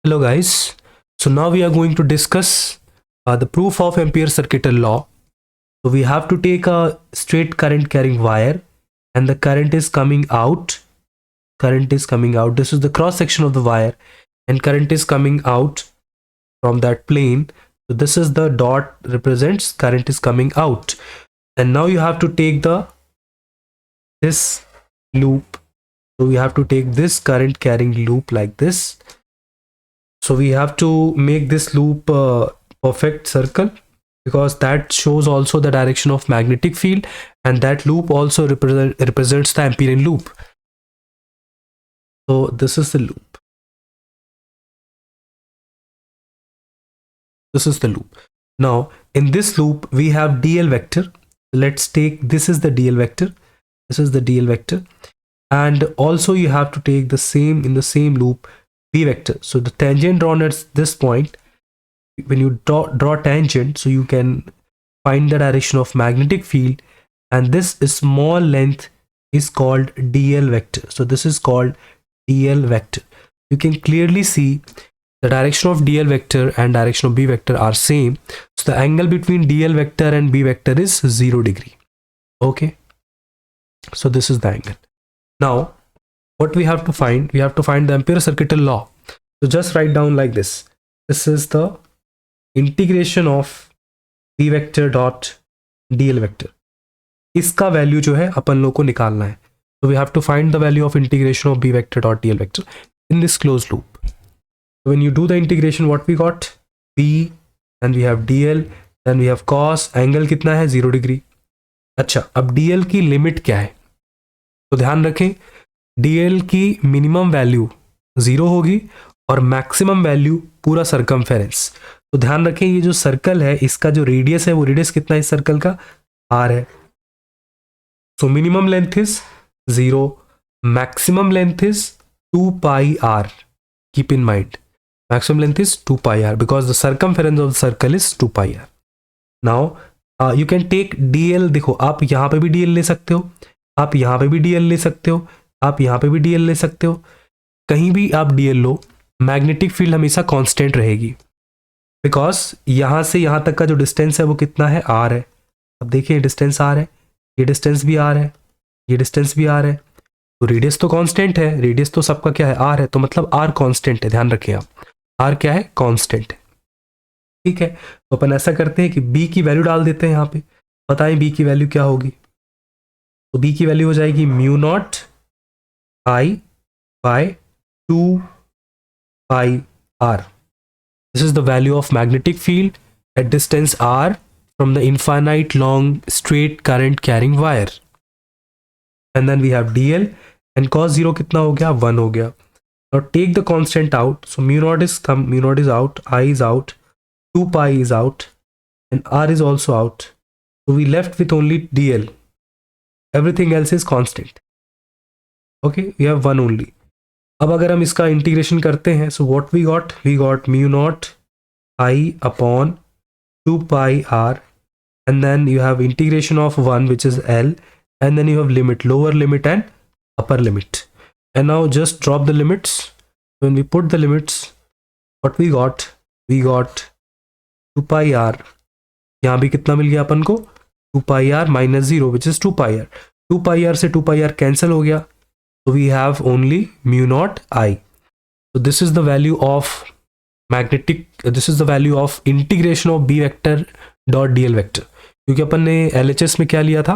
Hello guys, so now we are going to discuss the proof of Ampere circuital law. So we have to take a straight current carrying wire and the current is coming out. This is the cross section of the wire and current is coming out from that plane. So this is the dot represents current is coming out. And now you have to take this loop. So we have to take this current carrying loop like this. So we have to make this loop a perfect circle because that shows also the direction of magnetic field, and that loop also represents the Amperian loop. So this is the loop. Now in this loop we have dl vector. Let's take this is the dl vector. And also you have to take the same in the same loop b vector. So the tangent drawn at this point, when you draw tangent, so you can find the direction of magnetic field, and this small length is called dl vector. So this is called dl vector. You can clearly see the direction of dl vector and direction of b vector are same. So the angle between dl vector and b vector is 0 degree. Okay, so this is the angle. Now what we have to find, we have to find the Ampere circuital law. So just write down like this. This is the integration of b vector dot dl vector. इसका value जो है अपन लोग को निकालना है. So we have to find the value of integration of b vector dot dl vector in this closed loop. So when you do the integration, what we got? b, and we have dl, then we have cos, angle कितना है 0 degree. अच्छा, अब dl की limit क्या है? तो ध्यान रखें, dl की मिनिमम वैल्यू 0 होगी और मैक्सिमम वैल्यू पूरा सर्कमफेरेंस. तो ध्यान रखें, ये जो सर्कल है इसका जो रेडियस है वो रेडियस कितना है इस सर्कल का? r है. So minimum length is 0, maximum length is 2 pi r. Keep in mind, maximum length is 2 pi r because the circumference of the circle is 2 pi r. Now you can take dl. देखो, आप यहाँ पे भी dl ले सकते हो, आप यहाँ पे भी dl ले सकते हो, आप यहाँ पे भी dl ले सकते हो. कहीं भी आप dl लो, मैग्नेटिक फील्ड हमेशा कांस्टेंट रहेगी बिकॉज यहाँ से यहाँ तक का जो डिस्टेंस है वो कितना है? r है. अब देखिए, डिस्टेंस r है, ये डिस्टेंस भी r है, ये डिस्टेंस भी r है. तो रेडियस तो कांस्टेंट है, रेडियस तो सबका क्या है? r है. तो मतलब r कांस्टेंट है. ध्यान रखिए आप, r क्या है? कांस्टेंट है. ठीक है, तो अपन ऐसा करते हैं कि b की वैल्यू डाल देते हैं यहाँ पे. बताएं b की वैल्यू क्या होगी? तो b की वैल्यू हो जाएगी mu naught i by 2 pi r. This is the value of magnetic field at distance r from the infinite long straight current carrying wire. And then we have dl, and cos 0 कितना हो गया? 1 हो गया. Now take the constant out. So mu naught is out, I is out, 2 pi is out, and r is also out. So we left with only dl. Everything else is constant. Okay, we have 1 only. अब अगर हम इसका integration करते हैं, so what we got mu naught I upon 2 pi r, and then you have integration of 1 which is L, and then you have limit, lower limit and upper limit. And now just drop the limits. When we put the limits, what we got 2 pi r. यहाँ भी कितना मिल गया अपन को? 2 pi r minus 0 which is 2 pi r. 2 pi r से 2 pi r cancel हो गया. So we have only mu naught I. So this is the value of this is the value of integration of b vector dot dl vector. क्योंकि अपन ने LHS में क्या लिया था?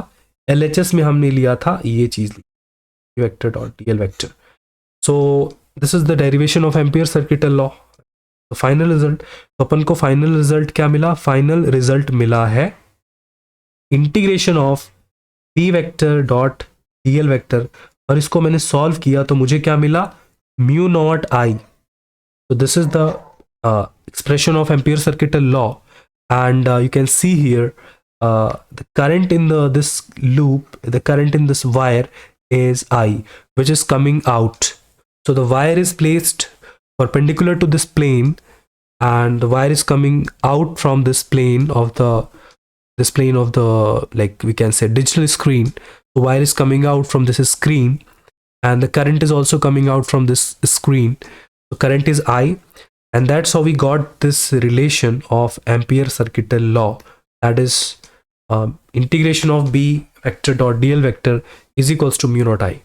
LHS में हमने लिया था ये चीज, b vector dot dl vector. So this is the derivation of Ampere circuital law. The final result, तो अपन को final result क्या मिला? Final result मिला है integration of b vector dot dl vector, और इसको मैंने सॉल्व किया तो मुझे क्या मिला? Mu not I. So this is the expression of Ampere circuital law, and you can see here the current in this loop, the current in this wire is I, which is coming out. So the wire is placed perpendicular to this plane, and the wire is coming out from this plane of the like we can say digital screen. The wire is coming out from this screen, and the current is also coming out from this screen. The current is I. And that's how we got this relation of Ampere circuital law, that is integration of B vector dot dl vector is equals to mu naught I.